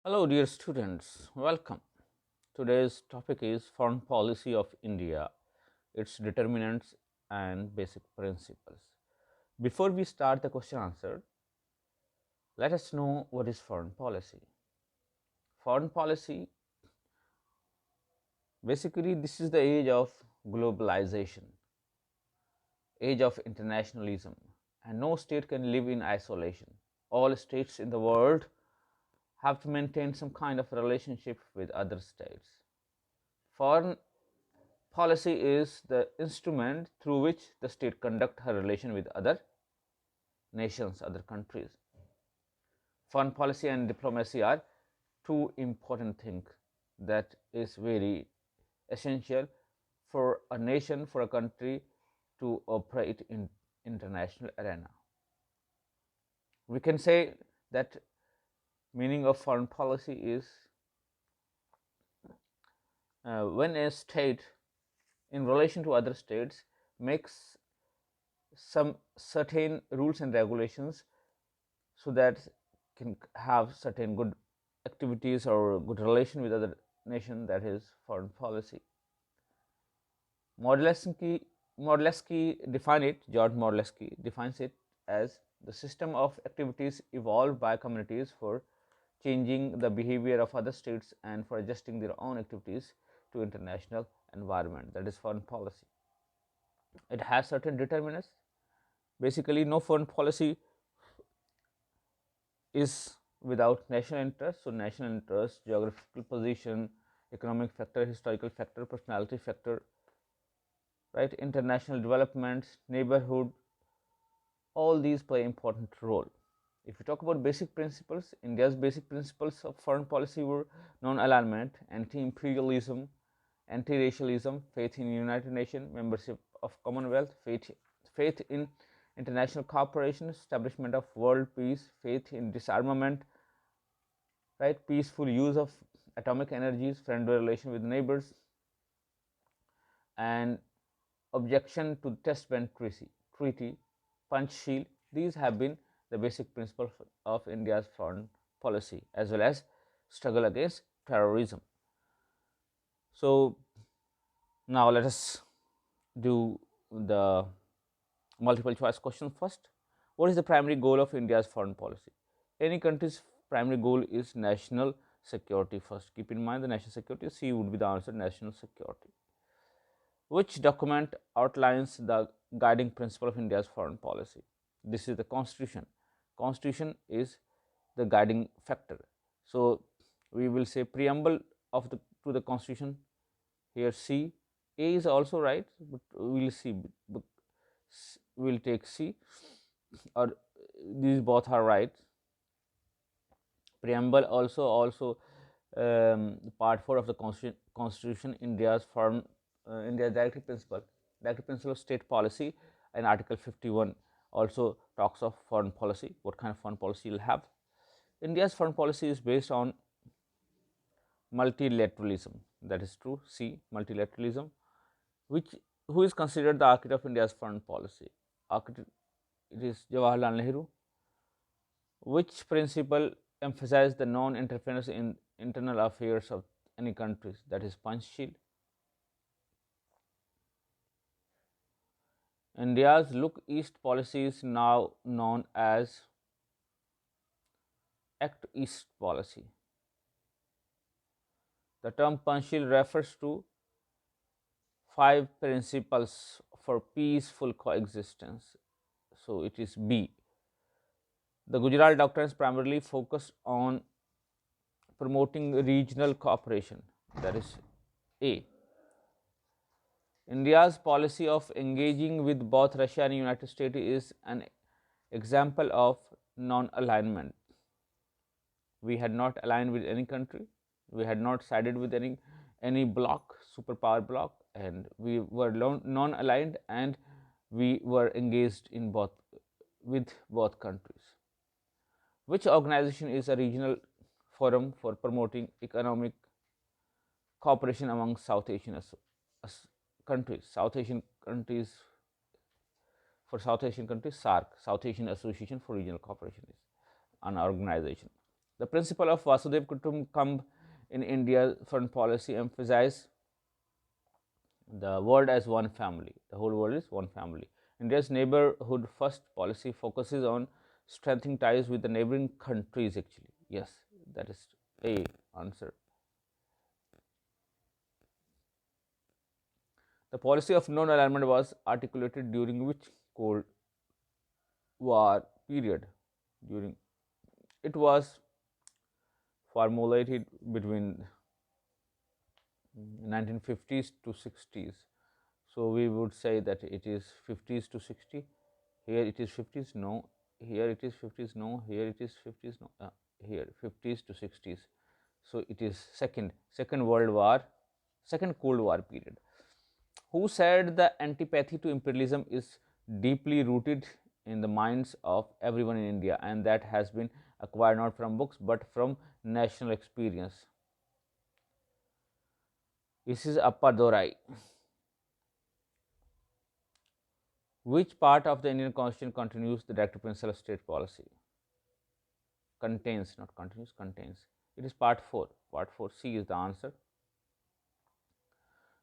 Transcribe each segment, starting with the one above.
Hello, dear students. Welcome. Today's topic is foreign policy of India, its determinants and basic principles. Before we start the question answer, let us know what is foreign policy. Foreign policy, basically, this is the age of globalization, age of internationalism, and no state can live in isolation. All states in the world have to maintain some kind of relationship with other states. Foreign policy is the instrument through which the state conduct her relation with other nations, other countries. Foreign policy and diplomacy are two important things that is very essential for a nation, for a country to operate in international arena. We can say that meaning of foreign policy is when a state in relation to other states makes some certain rules and regulations so that can have certain good activities or good relation with other nation, that is foreign policy. George Modleski defines it as the system of activities evolved by communities for changing the behavior of other states and for adjusting their own activities to international environment, that is foreign policy. It has certain determinants. Basically, no foreign policy is without national interest. So, national interest, geographical position, economic factor, historical factor, personality factor, right, international developments, neighborhood, all these play important role. If you talk about basic principles, India's basic principles of foreign policy were non-alignment, anti-imperialism, anti-racialism, faith in United Nations, membership of Commonwealth, faith in international cooperation, establishment of world peace, faith in disarmament, right, peaceful use of atomic energies, friendly relation with neighbors, and objection to test ban treaty, Panchsheel. These have been the basic principles of India's foreign policy, as well as struggle against terrorism. So now let us do the multiple choice question first. What is the primary goal of India's foreign policy? Any country's primary goal is national security first. Keep in mind the national security. C would be the answer, national security. Which document outlines the guiding principle of India's foreign policy? This is the Constitution. Constitution is the guiding factor. So we will say preamble of the to the Constitution. Here C. A is also right, but we will see. We will take C, or these both are right. Preamble also part 4 of the Constitution, India's foreign India's directive principle of state policy, and Article 51 also talks of foreign policy, what kind of foreign policy you'll have. India's foreign policy is based on multilateralism, that is true. C, multilateralism. Who is considered the architect of India's foreign policy? Architect, it is Jawaharlal Nehru. Which principle emphasizes the non-interference in internal affairs of any countries? That is Panchsheel. India's Look East policy is now known as Act East policy. The term Panchsheel refers to 5 principles for peaceful coexistence. So it is B. The Gujarat doctrines primarily focused on promoting regional cooperation, that is A. India's policy of engaging with both Russia and United States is an example of non-alignment. We had not aligned with any country, we had not sided with any bloc, superpower bloc, and we were non-aligned, and we were engaged in with both countries. Which organization is a regional forum for promoting economic cooperation among South Asian countries? South Asian countries, SAARC, South Asian Association for Regional Cooperation, is an organization. The principle of Vasudev Kutumbakam in India's foreign policy emphasizes the world as one family. The whole world is one family. India's neighborhood first policy focuses on strengthening ties with the neighboring countries. Actually, yes, that is a answer. The policy of non-alignment was articulated during which Cold War period? During it was formulated between 1950s to 60s. So we would say that it is 50s to 60. Here it is 50s. No. Here it is 50s. No. Here it is 50s. No. Here 50s to 60s. So it is second World War, second Cold War period. Who said the antipathy to imperialism is deeply rooted in the minds of everyone in India, and that has been acquired not from books but from national experience? This is Appadurai. Which part of the Indian Constitution continues the directive principle of state policy? Contains, not continues, contains. It is part 4. Part 4, C is the answer.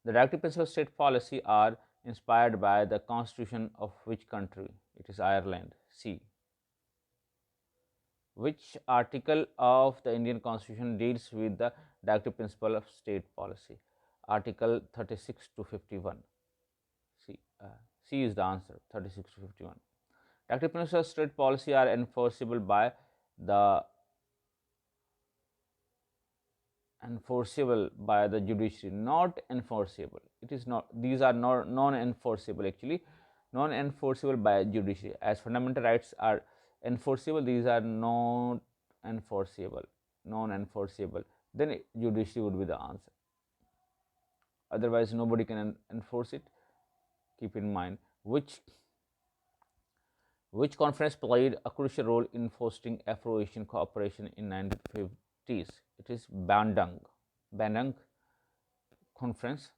The directive principles of state policy are inspired by the constitution of which country? It is Ireland. C. Which article of the Indian Constitution deals with the directive principle of state policy? Article 36 to 51. C is the answer, 36 to 51. Directive principles of state policy are enforceable by the judiciary, not enforceable. It is not. These are not non-enforceable. Actually, non-enforceable by judiciary. As fundamental rights are enforceable, these are not enforceable. Non-enforceable. Then judiciary would be the answer. Otherwise, nobody can enforce it. Keep in mind which conference played a crucial role in fostering Afro-Asian cooperation in 1950s. It is Bandung Conference.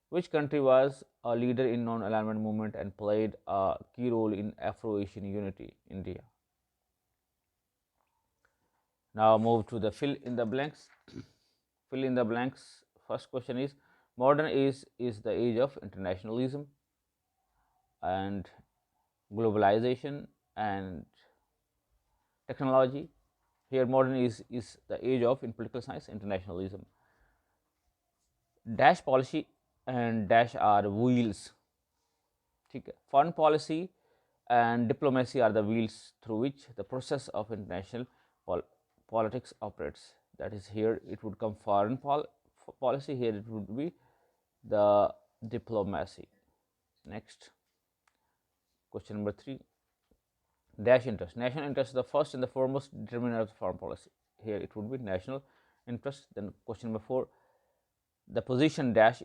Which country was a leader in non-alignment movement and played a key role in Afro-Asian unity? India. Now move to the fill in the blanks. Fill in the blanks. First question is, modern is the age of internationalism and globalization and technology. Here modern is the age of, in political science, internationalism. Dash policy and dash are wheels. Foreign policy and diplomacy are the wheels through which the process of international politics operates. That is, here it would come foreign policy, here it would be the diplomacy. Next, question number 3. Dash interest. National interest is the first and the foremost determinant of the foreign policy. Here it would be national interest. Then question number 4. The position dash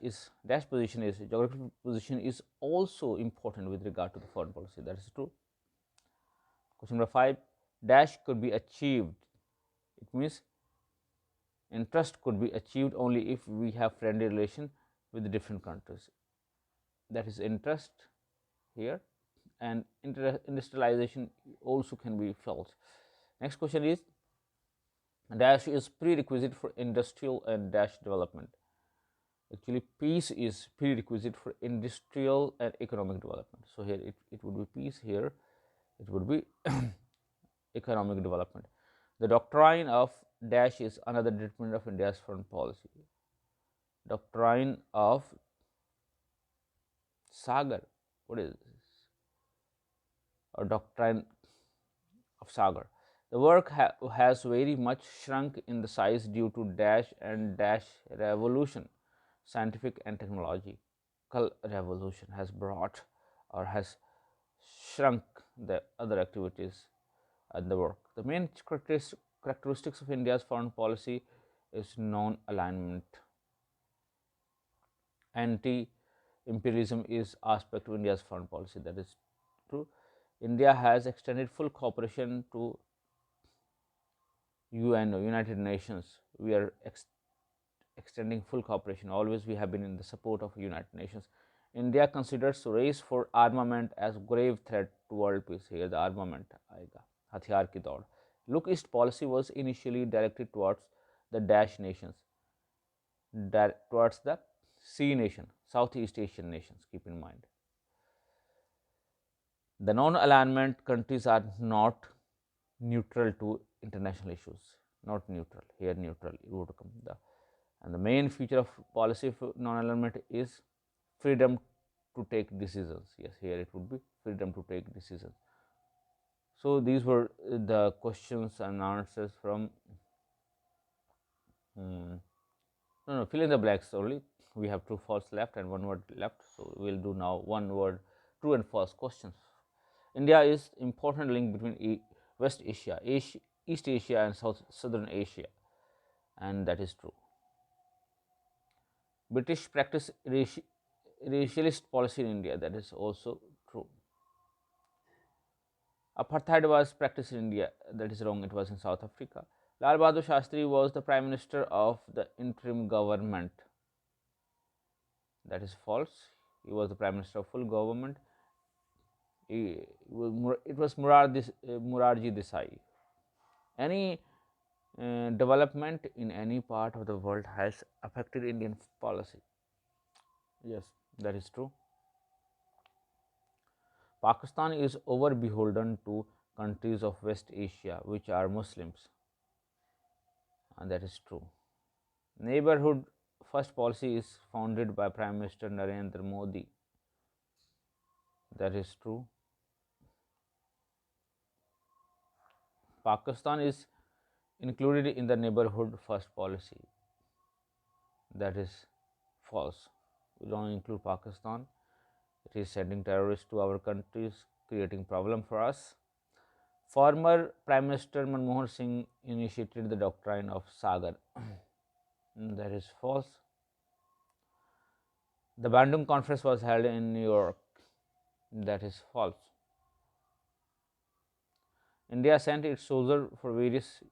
position is, geographical position is also important with regard to the foreign policy. That is true. Question number 5. Dash could be achieved. It means interest could be achieved only if we have friendly relation with the different countries. That is interest here, and industrialization also can be felt. Next question is, dash is prerequisite for industrial and dash development. Actually, peace is prerequisite for industrial and economic development. So here it would be peace, here it would be economic development. The doctrine of dash is another determinant of India's foreign policy. Doctrine of Sagar. What is this? Or doctrine of Sagar. The work has very much shrunk in the size due to dash and dash revolution. Scientific and technological revolution has brought or has shrunk the other activities and the work. The main characteristics of India's foreign policy is non-alignment. Anti-imperialism is aspect of India's foreign policy. That is true. India has extended full cooperation to UN, United Nations. We are extending full cooperation. Always we have been in the support of United Nations. India considers race for armament as grave threat to world peace. Here the armament आएगा, हथियार की दौड़. Look East policy was initially directed towards the Dash nations, towards the C nation, Southeast Asian nations, keep in mind. The non-alignment countries are not neutral to international issues, not neutral, here neutral it would come. And the main feature of policy of non-alignment is freedom to take decisions. Yes, here it would be freedom to take decisions. So these were the questions and answers from no, fill in the blanks only. We have true, false left and one word left. So we will do now one word true and false questions. India is important link between West Asia, East Asia and Southern Asia, and that is true. British practice racialist policy in India, that is also true. Apartheid was practiced in India, that is wrong, it was in South Africa. Lal Bahadur Shastri was the Prime Minister of the interim government, that is false. He was the Prime Minister of full government. It was Morarji Desai. Any development in any part of the world has affected Indian policy. Yes, that is true. Pakistan is over beholden to countries of West Asia which are Muslims, and that is true. Neighborhood first policy is founded by Prime Minister Narendra Modi, that is true. Pakistan is included in the neighborhood first policy, that is false. We don't include Pakistan. It is sending terrorists to our countries, creating problem for us. Former Prime Minister Manmohan Singh initiated the doctrine of Sagar. That is false. The Bandung Conference was held in New York. That is false. India sent its soldiers for various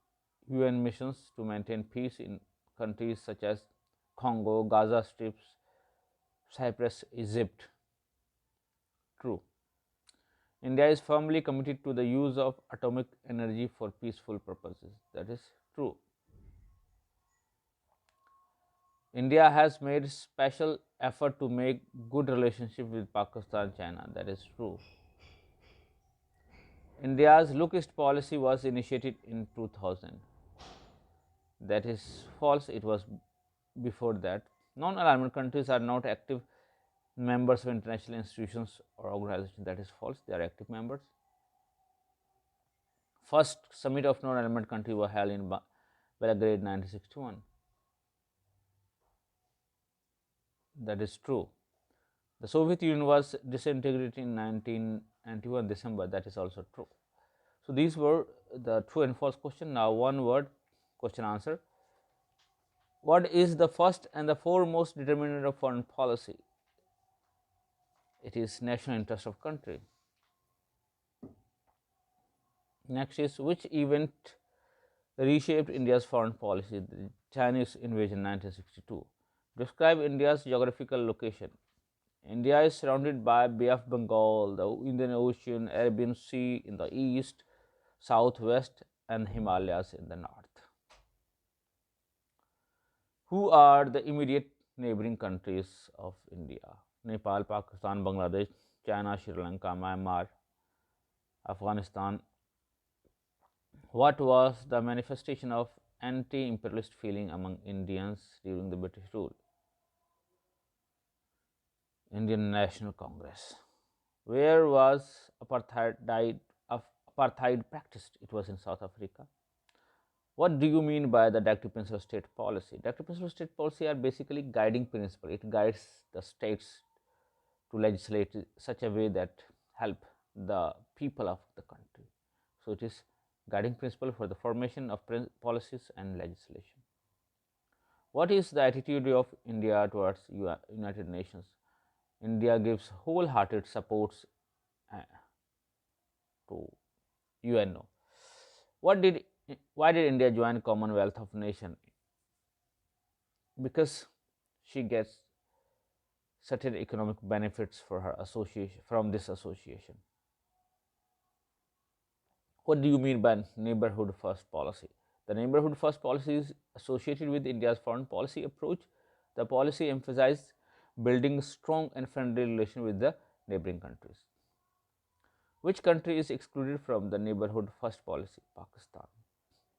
UN missions to maintain peace in countries such as Congo, Gaza Strips, Cyprus, Egypt. True. India is firmly committed to the use of atomic energy for peaceful purposes. That is true. India has made special effort to make good relationship with Pakistan, China. That is true. India's Look East policy was initiated in 2000. That is false. It was before that. Non-alignment countries are not active members of international institutions or organizations. That is false. They are active members. First summit of non-alignment country was held in Belgrade 1961. That is true. The Soviet Union was disintegrated in 1991 December. That is also true. So these were the true and false question. Now one word question answer. What is the first and the foremost determinant of foreign policy? It is national interest of country. Next is which event reshaped India's foreign policy? The Chinese invasion 1962. Describe India's geographical location. India is surrounded by Bay of Bengal, the Indian Ocean, Arabian Sea in the east, southwest, and Himalayas in the north. Who are the immediate neighboring countries of India? Nepal, Pakistan, Bangladesh, China, Sri Lanka, Myanmar, Afghanistan. What was the manifestation of anti-imperialist feeling among Indians during the British rule? Indian National Congress. Where was apartheid practiced? It was in South Africa. What do you mean by the directive principle of state policy? Directive principle of state policy are basically guiding principle. It guides the states to legislate in such a way that help the people of the country. So it is guiding principle for the formation of policies and legislation. What is the attitude of India towards United Nations? India gives wholehearted supports to UNO. Why did India join Commonwealth of Nations? Because she gets certain economic benefits for her association from this association. What do you mean by neighborhood first policy? The neighborhood first policy is associated with India's foreign policy approach. The policy emphasized building strong and friendly relations with the neighboring countries. Which country is excluded from the neighborhood first policy? Pakistan.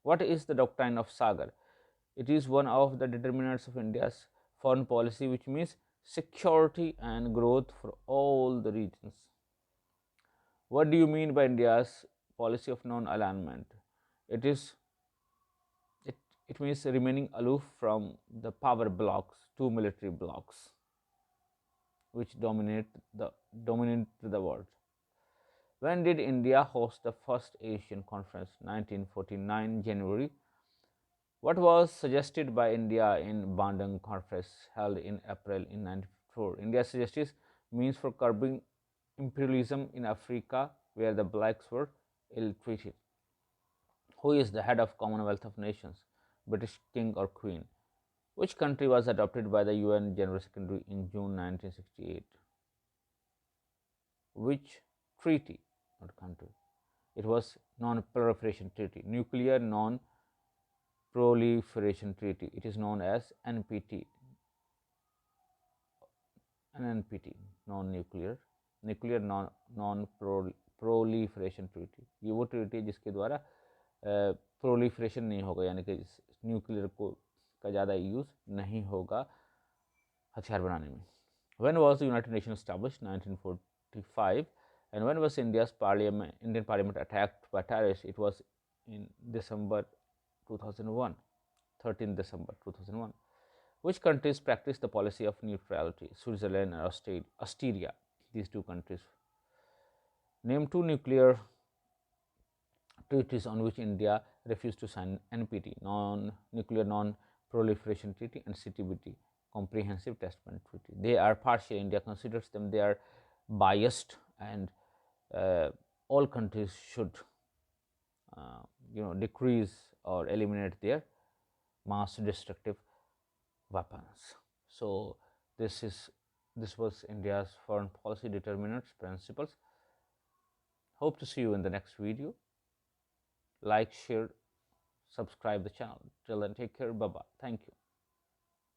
What is the doctrine of Sagar? It is one of the determinants of India's foreign policy, which means security and growth for all the regions. What do you mean by India's policy of non-alignment? It is it, it means remaining aloof from the power blocks, two military blocks, which dominate the world. When did India host the first Asian conference? 1949 January. What was suggested by India in Bandung conference held in April in 1994? India suggested means for curbing imperialism in Africa, where the blacks were ill-treated. Who is the head of Commonwealth of Nations? British King or Queen? Which country was adopted by the UN General Secretary in June 1968? Which treaty, not country? It was Non-Proliferation Treaty, Nuclear Non-Proliferation Treaty. It is known as NPT, non-nuclear, nuclear non-proliferation treaty. ये वो treaty है जिसके द्वारा proliferation नहीं होगा, यानी कि nuclear का ज़्यादा यूज़ नहीं होगा हथियार बनाने में. When was the United Nations established? 1945. And when was Indian Parliament attacked by terrorists? It was in December 2001, 13 December 2001. Which countries practice the policy of neutrality? Switzerland and Austria. These two countries. Name two nuclear treaties on which India refused to sign: NPT, Nuclear Non-Proliferation Treaty, and CTBT, Comprehensive Test Ban Treaty. They are partial. India considers them they are biased, and all countries should decrease or eliminate their mass destructive weapons. So this was India's foreign policy determinants, principles. Hope to see you in the next video. Like, share, subscribe the channel. Till then, take care. Bye bye. Thank you.